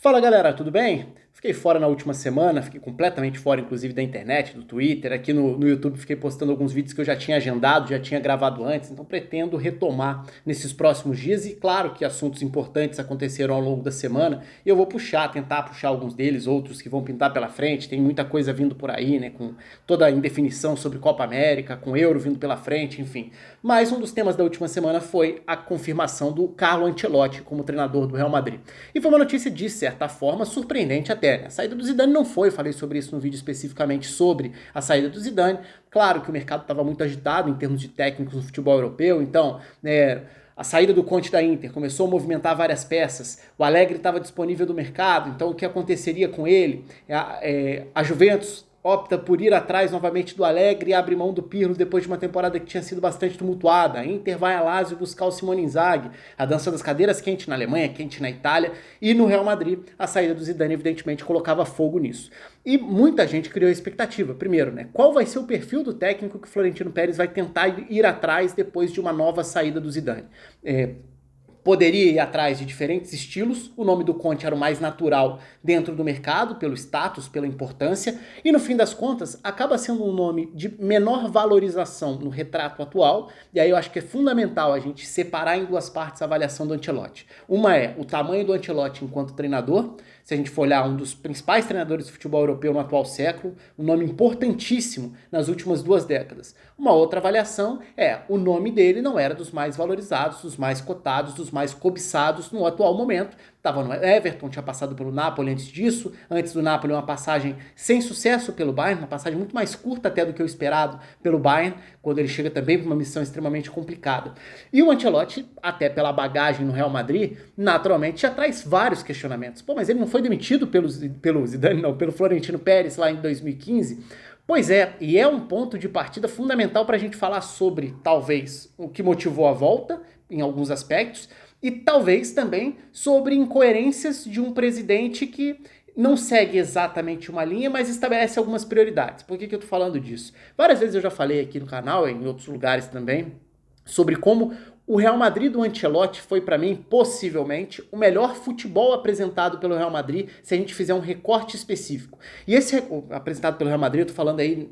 Fala galera, tudo bem? Fiquei fora na última semana, fiquei completamente fora inclusive da internet, do Twitter, aqui no YouTube fiquei postando alguns vídeos que eu já tinha agendado, já tinha gravado antes, então pretendo retomar nesses próximos dias e claro que assuntos importantes aconteceram ao longo da semana e eu vou tentar puxar alguns deles, outros que vão pintar pela frente, tem muita coisa vindo por aí, né, com toda a indefinição sobre Copa América, com Euro vindo pela frente, enfim. Mas um dos temas da última semana foi a confirmação do Carlo Ancelotti como treinador do Real Madrid. E foi uma notícia de certa forma surpreendente até. A saída do Zidane não foi, falei sobre isso no vídeo especificamente sobre a saída do Zidane. Claro que o mercado estava muito agitado em termos de técnicos no futebol europeu, então, a saída do Conte da Inter começou a movimentar várias peças, o Allegri estava disponível do mercado, então o que aconteceria com ele? A Juventus opta por ir atrás novamente do Allegri e abre mão do Pirlo depois de uma temporada que tinha sido bastante tumultuada. A Inter vai a Lazio buscar o Simone Inzaghi, a dança das cadeiras quente na Alemanha, quente na Itália, e no Real Madrid a saída do Zidane evidentemente colocava fogo nisso. E muita gente criou a expectativa, primeiro, né, qual vai ser o perfil do técnico que o Florentino Pérez vai tentar ir atrás depois de uma nova saída do Zidane. Poderia ir atrás de diferentes estilos, o nome do Conte era o mais natural dentro do mercado, pelo status, pela importância, e no fim das contas acaba sendo um nome de menor valorização no retrato atual, e aí eu acho que é fundamental a gente separar em duas partes a avaliação do Ancelotti. Uma é o tamanho do Ancelotti enquanto treinador, se a gente for olhar um dos principais treinadores de futebol europeu no atual século, um nome importantíssimo nas últimas 2 décadas. Uma outra avaliação é o nome dele não era dos mais valorizados, dos mais cotados, dos mais cobiçados no atual momento. Estava no Everton, tinha passado pelo Napoli antes do Napoli uma passagem sem sucesso pelo Bayern, uma passagem muito mais curta até do que o esperado pelo Bayern, quando ele chega também para uma missão extremamente complicada. E o Ancelotti, até pela bagagem no Real Madrid, naturalmente já traz vários questionamentos. Pô, mas ele não foi demitido pelo Zidane, não, pelo Florentino Pérez lá em 2015? Pois é, e é um ponto de partida fundamental para a gente falar sobre, talvez, o que motivou a volta, em alguns aspectos, e talvez também sobre incoerências de um presidente que não segue exatamente uma linha, mas estabelece algumas prioridades. Por que eu tô falando disso? Várias vezes eu já falei aqui no canal, em outros lugares também, sobre como o Real Madrid do Ancelotti foi, para mim, possivelmente, o melhor futebol apresentado pelo Real Madrid se a gente fizer um recorte específico. E esse apresentado pelo Real Madrid, eu tô falando aí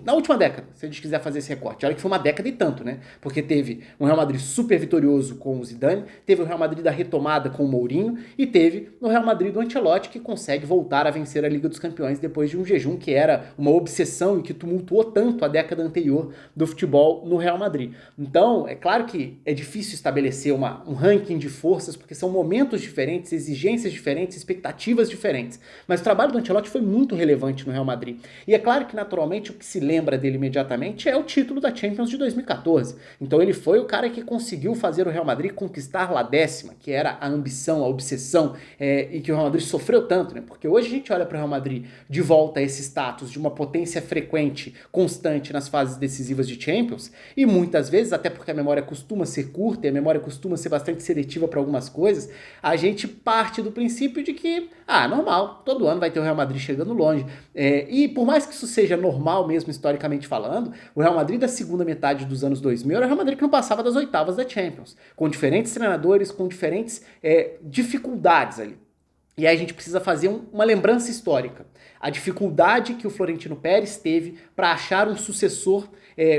na última década, se a gente quiser fazer esse recorte. Olha que foi uma década e tanto, né? Porque teve um Real Madrid super vitorioso com o Zidane, teve o Real Madrid da retomada com o Mourinho e teve o Real Madrid do Ancelotti que consegue voltar a vencer a Liga dos Campeões depois de um jejum que era uma obsessão e que tumultuou tanto a década anterior do futebol no Real Madrid. Então, é claro que é difícil estabelecer um ranking de forças, porque são momentos diferentes, exigências diferentes, expectativas diferentes. Mas o trabalho do Ancelotti foi muito relevante no Real Madrid. E é claro que, naturalmente, o que se lembra dele imediatamente é o título da Champions de 2014. Então ele foi o cara que conseguiu fazer o Real Madrid conquistar a 10ª, que era a ambição, a obsessão, e que o Real Madrid sofreu tanto, né? Porque hoje a gente olha para o Real Madrid de volta a esse status de uma potência frequente, constante nas fases decisivas de Champions, e muitas vezes, até porque a memória costuma ser curta e a memória costuma ser bastante seletiva para algumas coisas, a gente parte do princípio de que, normal, todo ano vai ter o Real Madrid chegando longe. E por mais que isso seja normal mesmo, historicamente falando, o Real Madrid da segunda metade dos anos 2000 era o Real Madrid que não passava das oitavas da Champions, com diferentes treinadores, com diferentes dificuldades ali. E aí a gente precisa fazer uma lembrança histórica. A dificuldade que o Florentino Pérez teve para achar um sucessor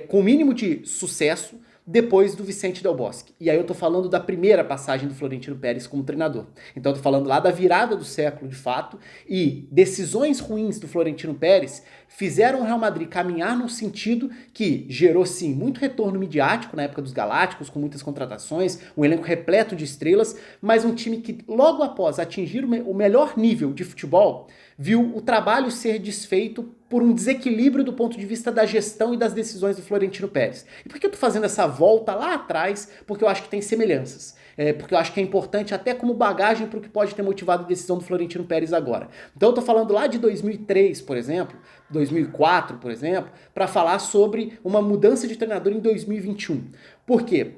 com o mínimo de sucesso depois do Vicente Del Bosque. E aí eu tô falando da primeira passagem do Florentino Pérez como treinador. Então eu tô falando lá da virada do século, de fato, e decisões ruins do Florentino Pérez fizeram o Real Madrid caminhar num sentido que gerou, sim, muito retorno midiático na época dos Galácticos, com muitas contratações, um elenco repleto de estrelas, mas um time que logo após atingir o melhor nível de futebol, viu o trabalho ser desfeito por um desequilíbrio do ponto de vista da gestão e das decisões do Florentino Pérez. E por que eu tô fazendo essa volta lá atrás? Porque eu acho que tem semelhanças. Porque eu acho que é importante até como bagagem para o que pode ter motivado a decisão do Florentino Pérez agora. Então eu tô falando lá de 2003, por exemplo, 2004, por exemplo, para falar sobre uma mudança de treinador em 2021. Por quê?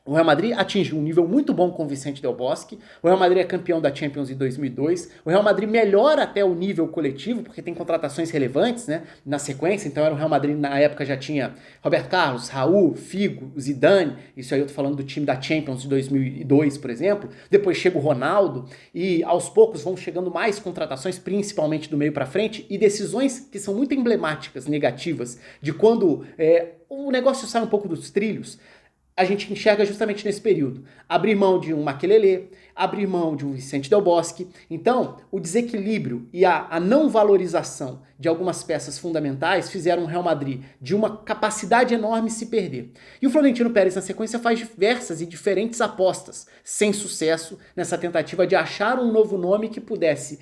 O Real Madrid atingiu um nível muito bom com o Vicente Del Bosque. O Real Madrid é campeão da Champions em 2002. O Real Madrid melhora até o nível coletivo, porque tem contratações relevantes, né, na sequência. Então era o Real Madrid, na época já tinha Roberto Carlos, Raul, Figo, Zidane. Isso aí eu tô falando do time da Champions de 2002, por exemplo. Depois chega o Ronaldo e aos poucos vão chegando mais contratações, principalmente do meio para frente, e decisões que são muito emblemáticas, negativas, de quando o negócio sai um pouco dos trilhos. A gente enxerga justamente nesse período. Abrir mão de um Makelele, abrir mão de um Vicente Del Bosque. Então, o desequilíbrio e a não valorização de algumas peças fundamentais fizeram o Real Madrid de uma capacidade enorme se perder. E o Florentino Pérez, na sequência, faz diversas e diferentes apostas, sem sucesso, nessa tentativa de achar um novo nome que pudesse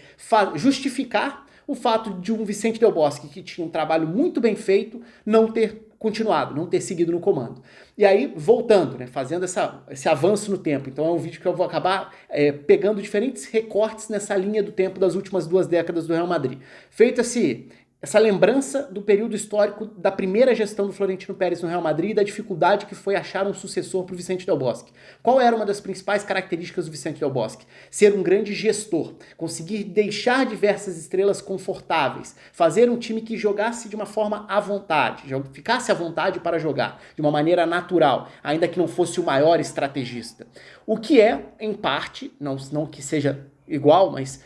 justificar o fato de um Vicente Del Bosque, que tinha um trabalho muito bem feito, não ter continuado, não ter seguido no comando. E aí, voltando, né, fazendo esse avanço no tempo. Então é um vídeo que eu vou acabar pegando diferentes recortes nessa linha do tempo das últimas 2 décadas do Real Madrid. Feito essa lembrança do período histórico da primeira gestão do Florentino Pérez no Real Madrid e da dificuldade que foi achar um sucessor para o Vicente Del Bosque. Qual era uma das principais características do Vicente Del Bosque? Ser um grande gestor, conseguir deixar diversas estrelas confortáveis, fazer um time que jogasse de uma forma à vontade, ficasse à vontade para jogar, de uma maneira natural, ainda que não fosse o maior estrategista. O que é, em parte, não que seja igual, mas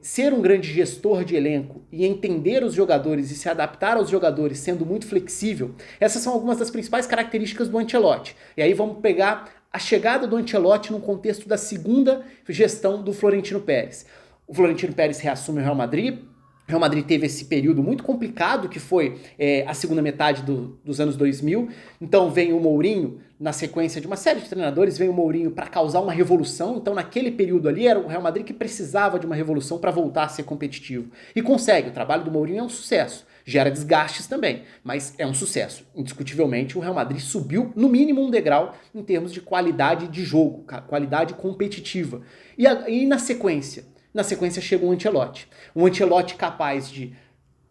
ser um grande gestor de elenco e entender os jogadores e se adaptar aos jogadores sendo muito flexível, essas são algumas das principais características do Ancelotti. E aí vamos pegar a chegada do Ancelotti no contexto da segunda gestão do Florentino Pérez. O Florentino Pérez reassume o Real Madrid. O Real Madrid teve esse período muito complicado que foi a segunda metade dos anos 2000. Então vem o Mourinho, na sequência de uma série de treinadores, vem o Mourinho para causar uma revolução. Então naquele período ali era o Real Madrid que precisava de uma revolução para voltar a ser competitivo. E consegue, o trabalho do Mourinho é um sucesso. Gera desgastes também, mas é um sucesso. Indiscutivelmente o Real Madrid subiu no mínimo um degrau em termos de qualidade de jogo, qualidade competitiva. E na sequência? Na sequência chega um Ancelotti. Um Ancelotti capaz de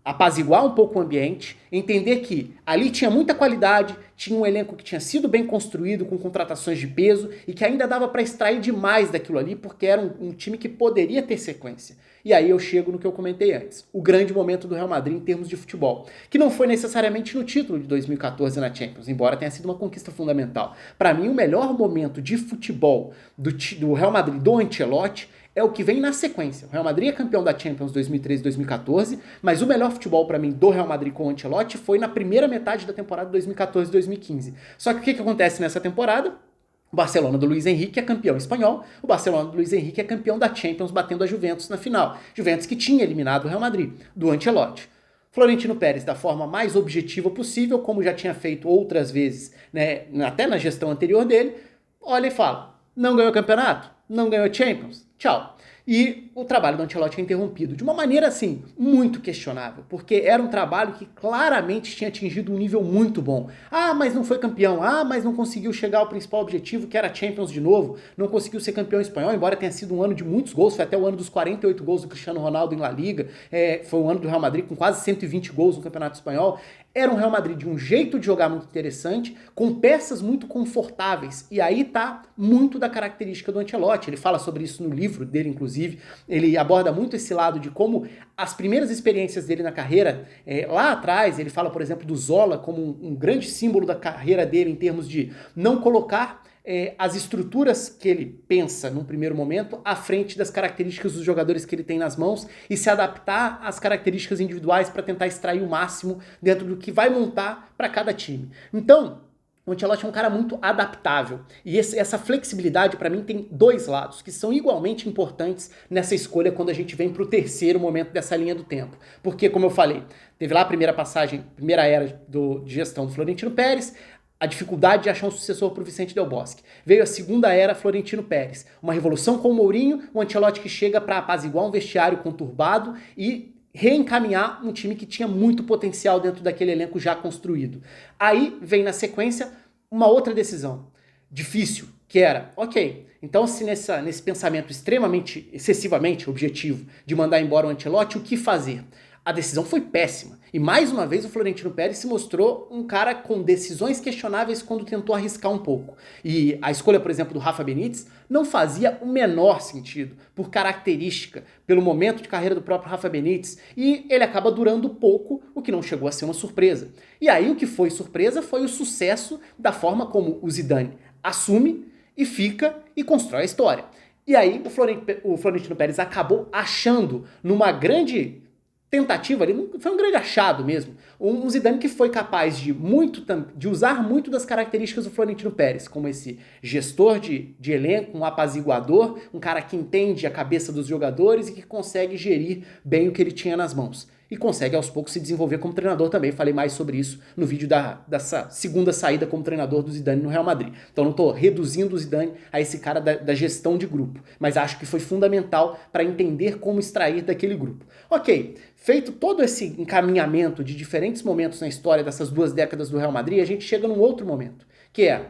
apaziguar um pouco o ambiente, entender que ali tinha muita qualidade, tinha um elenco que tinha sido bem construído, com contratações de peso, e que ainda dava para extrair demais daquilo ali, porque era um time que poderia ter sequência. E aí eu chego no que eu comentei antes, o grande momento do Real Madrid em termos de futebol, que não foi necessariamente no título de 2014 na Champions, embora tenha sido uma conquista fundamental. Para mim, o melhor momento de futebol do Real Madrid, do Ancelotti, é o que vem na sequência. O Real Madrid é campeão da Champions 2013 e 2014, mas o melhor futebol para mim do Real Madrid com o Ancelotti foi na primeira metade da temporada 2014 e 2015. Só que o que acontece nessa temporada? O Barcelona do Luis Enrique é campeão espanhol, o Barcelona do Luis Enrique é campeão da Champions, batendo a Juventus na final. Juventus que tinha eliminado o Real Madrid, do Ancelotti. Florentino Pérez, da forma mais objetiva possível, como já tinha feito outras vezes, né, até na gestão anterior dele, olha e fala, não ganhou campeonato? Não ganhou Champions? Tchau. E o trabalho do Ancelotti é interrompido de uma maneira, assim, muito questionável, porque era um trabalho que claramente tinha atingido um nível muito bom. Ah, mas não foi campeão. Ah, mas não conseguiu chegar ao principal objetivo, que era a Champions de novo. Não conseguiu ser campeão espanhol, embora tenha sido um ano de muitos gols. Foi até o ano dos 48 gols do Cristiano Ronaldo em La Liga. Foi um ano do Real Madrid com quase 120 gols no Campeonato Espanhol. Era um Real Madrid de um jeito de jogar muito interessante, com peças muito confortáveis. E aí tá muito da característica do Ancelotti. Ele fala sobre isso no livro dele, inclusive. Ele aborda muito esse lado de como as primeiras experiências dele na carreira, lá atrás, ele fala, por exemplo, do Zola como um grande símbolo da carreira dele em termos de não colocar as estruturas que ele pensa num primeiro momento à frente das características dos jogadores que ele tem nas mãos e se adaptar às características individuais para tentar extrair o máximo dentro do que vai montar para cada time. Então, o Ancelotti é um cara muito adaptável e essa flexibilidade para mim tem 2 lados que são igualmente importantes nessa escolha quando a gente vem para o terceiro momento dessa linha do tempo. Porque, como eu falei, teve lá a primeira passagem, primeira era de gestão do Florentino Pérez, a dificuldade de achar um sucessor para o Vicente Del Bosque. Veio a segunda era Florentino Pérez, uma revolução com o Mourinho, um Ancelotti que chega para apaziguar um vestiário conturbado e reencaminhar um time que tinha muito potencial dentro daquele elenco já construído. Aí vem na sequência uma outra decisão difícil, que era, ok, então se nesse pensamento extremamente, excessivamente objetivo de mandar embora o Ancelotti, o que fazer? A decisão foi péssima. E mais uma vez o Florentino Pérez se mostrou um cara com decisões questionáveis quando tentou arriscar um pouco. E a escolha, por exemplo, do Rafa Benítez não fazia o menor sentido, por característica, pelo momento de carreira do próprio Rafa Benítez, e ele acaba durando pouco, o que não chegou a ser uma surpresa. E aí o que foi surpresa foi o sucesso da forma como o Zidane assume e fica e constrói a história. E aí o Florentino Pérez acabou achando numa grande tentativa ali, foi um grande achado mesmo, um Zidane que foi capaz de usar muito das características do Florentino Pérez, como esse gestor de elenco, um apaziguador, um cara que entende a cabeça dos jogadores e que consegue gerir bem o que ele tinha nas mãos. E consegue aos poucos se desenvolver como treinador também. Falei mais sobre isso no vídeo dessa segunda saída como treinador do Zidane no Real Madrid. Então não estou reduzindo o Zidane a esse cara da gestão de grupo, mas acho que foi fundamental para entender como extrair daquele grupo. Ok, feito todo esse encaminhamento de diferentes momentos na história dessas 2 décadas do Real Madrid, a gente chega num outro momento, que é,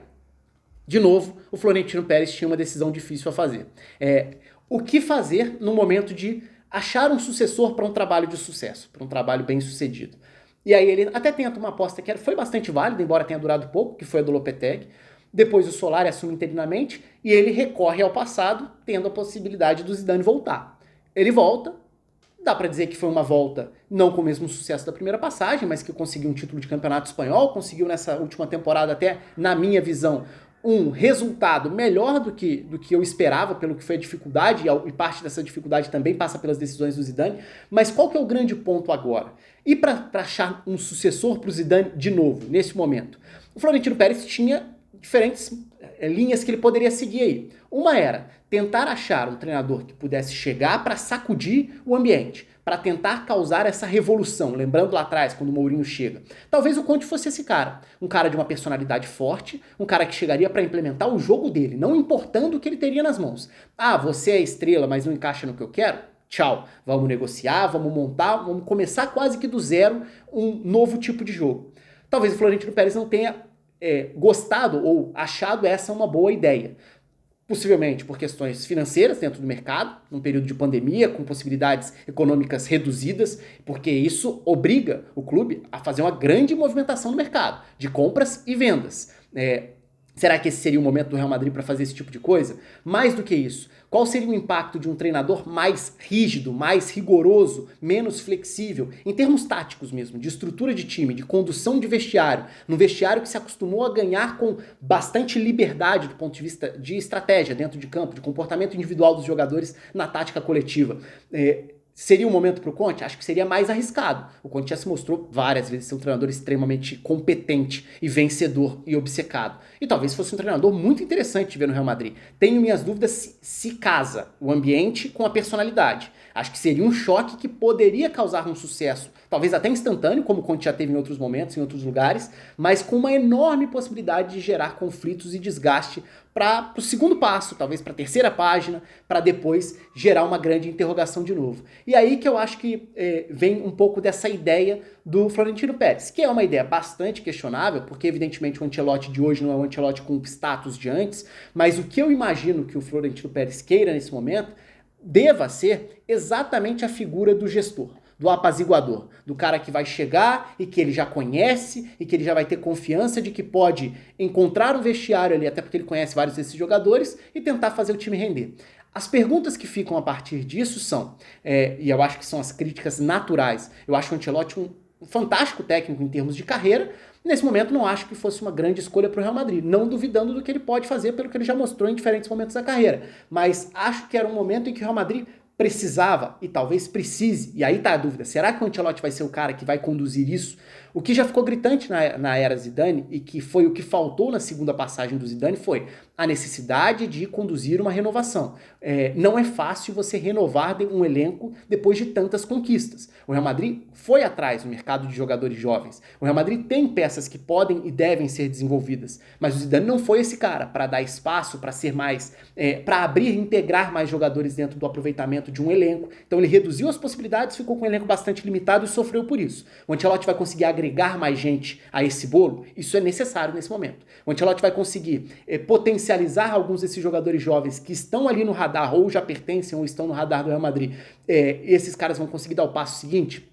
de novo, o Florentino Pérez tinha uma decisão difícil a fazer. O que fazer no momento de achar um sucessor para um trabalho de sucesso, para um trabalho bem sucedido. E aí ele até tenta uma aposta que foi bastante válida, embora tenha durado pouco, que foi a do Lopetegui. Depois o Solari assume interinamente e ele recorre ao passado, tendo a possibilidade do Zidane voltar. Ele volta, dá para dizer que foi uma volta não com o mesmo sucesso da primeira passagem, mas que conseguiu um título de campeonato espanhol, conseguiu nessa última temporada até, na minha visão, um resultado melhor do que eu esperava, pelo que foi a dificuldade, e parte dessa dificuldade também passa pelas decisões do Zidane. Mas qual que é o grande ponto agora? E para achar um sucessor para o Zidane de novo, nesse momento? O Florentino Pérez tinha diferentes linhas que ele poderia seguir aí. Uma era tentar achar um treinador que pudesse chegar para sacudir o ambiente, para tentar causar essa revolução. Lembrando lá atrás, quando o Mourinho chega. Talvez o Conte fosse esse cara. Um cara de uma personalidade forte, um cara que chegaria para implementar o jogo dele, não importando o que ele teria nas mãos. Ah, você é estrela, mas não encaixa no que eu quero? Tchau. Vamos negociar, vamos montar, vamos começar quase que do zero um novo tipo de jogo. Talvez o Florentino Pérez não tenha gostado ou achado essa uma boa ideia. Possivelmente por questões financeiras dentro do mercado, num período de pandemia, com possibilidades econômicas reduzidas, porque isso obriga o clube a fazer uma grande movimentação no mercado, de compras e vendas. Será que esse seria o momento do Real Madrid para fazer esse tipo de coisa? Mais do que isso, qual seria o impacto de um treinador mais rígido, mais rigoroso, menos flexível, em termos táticos mesmo, de estrutura de time, de condução de vestiário, num vestiário que se acostumou a ganhar com bastante liberdade do ponto de vista de estratégia dentro de campo, de comportamento individual dos jogadores na tática coletiva? Seria um momento para o Conte? Acho que seria mais arriscado. O Conte já se mostrou várias vezes ser um treinador extremamente competente e vencedor e obcecado. E talvez fosse um treinador muito interessante de ver no Real Madrid. Tenho minhas dúvidas se casa o ambiente com a personalidade. Acho que seria um choque que poderia causar um sucesso, talvez até instantâneo, como o Conte já teve em outros momentos, em outros lugares, mas com uma enorme possibilidade de gerar conflitos e desgaste para o segundo passo, talvez para a terceira página, para depois gerar uma grande interrogação de novo. E aí que eu acho que vem um pouco dessa ideia do Florentino Pérez, que é uma ideia bastante questionável, porque evidentemente o Ancelotti de hoje não é o Ancelotti com o status de antes, mas o que eu imagino que o Florentino Pérez queira nesse momento deva ser exatamente a figura do gestor, do apaziguador, do cara que vai chegar e que ele já conhece e que ele já vai ter confiança de que pode encontrar um vestiário ali, até porque ele conhece vários desses jogadores, e tentar fazer o time render. As perguntas que ficam a partir disso são, e eu acho que são as críticas naturais, eu acho o Ancelotti um fantástico técnico em termos de carreira. Nesse momento não acho que fosse uma grande escolha para o Real Madrid, não duvidando do que ele pode fazer pelo que ele já mostrou em diferentes momentos da carreira, mas acho que era um momento em que o Real Madrid precisava e talvez precise, e aí tá a dúvida, será que o Ancelotti vai ser o cara que vai conduzir isso? O que já ficou gritante na era Zidane, e que foi o que faltou na segunda passagem do Zidane, foi a necessidade de conduzir uma renovação. Não é fácil você renovar um elenco depois de tantas conquistas. O Real Madrid foi atrás no mercado de jogadores jovens. O Real Madrid tem peças que podem e devem ser desenvolvidas, mas o Zidane não foi esse cara para dar espaço, para ser mais, para abrir e integrar mais jogadores dentro do aproveitamento de um elenco. Então ele reduziu as possibilidades, ficou com um elenco bastante limitado e sofreu por isso. O Ancelotti vai conseguir agregar mais gente a esse bolo? Isso é necessário nesse momento. O Ancelotti vai conseguir potencializar alguns desses jogadores jovens que estão ali no radar, ou já pertencem ou estão no radar do Real Madrid. Esses caras vão conseguir dar o passo seguinte?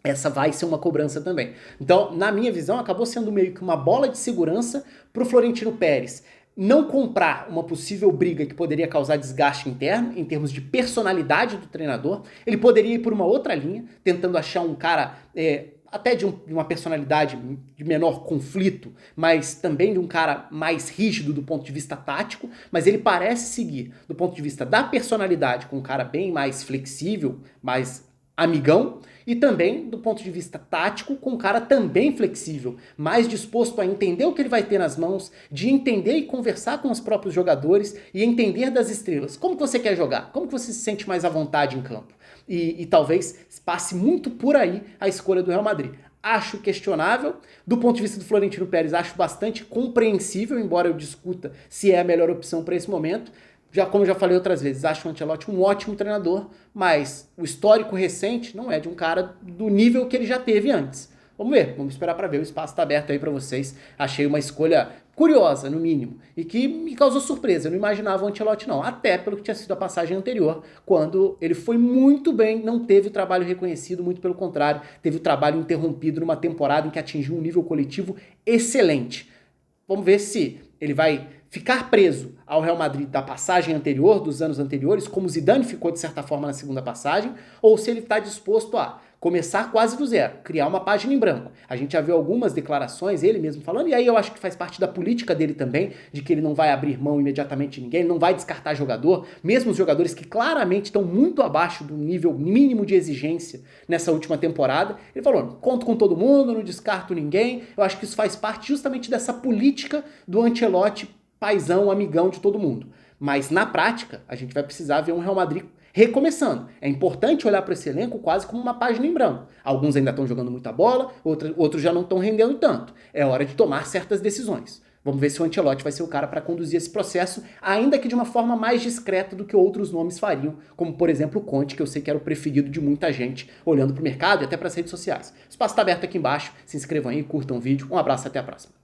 essa vai ser uma cobrança também. Então, na minha visão, acabou sendo meio que uma bola de segurança para o Florentino Pérez não comprar uma possível briga que poderia causar desgaste interno, em termos de personalidade do treinador. Ele poderia ir por uma outra linha, tentando achar um cara até de uma personalidade de menor conflito, mas também de um cara mais rígido do ponto de vista tático, mas ele parece seguir, do ponto de vista da personalidade, com um cara bem mais flexível, mais amigão, e também do ponto de vista tático, com um cara também flexível, mais disposto a entender o que ele vai ter nas mãos, de entender e conversar com os próprios jogadores e entender das estrelas. Como que você quer jogar? Como que você se sente mais à vontade em campo? E talvez passe muito por aí a escolha do Real Madrid. Acho questionável, do ponto de vista do Florentino Pérez, acho bastante compreensível, embora eu discuta se é a melhor opção para esse momento. Como eu já falei outras vezes, acho o Ancelotti um ótimo treinador, mas o histórico recente não é de um cara do nível que ele já teve antes. Vamos ver, vamos esperar para ver, o espaço está aberto aí para vocês. Achei uma escolha curiosa, no mínimo, e que me causou surpresa. Eu não imaginava o Ancelotti não, até pelo que tinha sido a passagem anterior, quando ele foi muito bem, não teve o trabalho reconhecido, muito pelo contrário, teve o trabalho interrompido numa temporada em que atingiu um nível coletivo excelente. Vamos ver se ele vai ficar preso ao Real Madrid da passagem anterior, dos anos anteriores, como o Zidane ficou de certa forma na segunda passagem, ou se ele está disposto a começar quase do zero, criar uma página em branco. A gente já viu algumas declarações, ele mesmo falando, e aí eu acho que faz parte da política dele também, de que ele não vai abrir mão imediatamente de ninguém, ele não vai descartar jogador, mesmo os jogadores que claramente estão muito abaixo do nível mínimo de exigência nessa última temporada. Ele falou, conto com todo mundo, não descarto ninguém. Eu acho que isso faz parte justamente dessa política do Ancelotti, paizão, amigão de todo mundo. Mas na prática, a gente vai precisar ver um Real Madrid recomeçando. É importante olhar para esse elenco quase como uma página em branco. Alguns ainda estão jogando muita bola, outros já não estão rendendo tanto. É hora de tomar certas decisões. Vamos ver se o Ancelotti vai ser o cara para conduzir esse processo, ainda que de uma forma mais discreta do que outros nomes fariam, como por exemplo o Conte, que eu sei que era o preferido de muita gente, olhando para o mercado e até para as redes sociais. O espaço está aberto aqui embaixo, se inscrevam aí, curtam o vídeo, um abraço, até a próxima.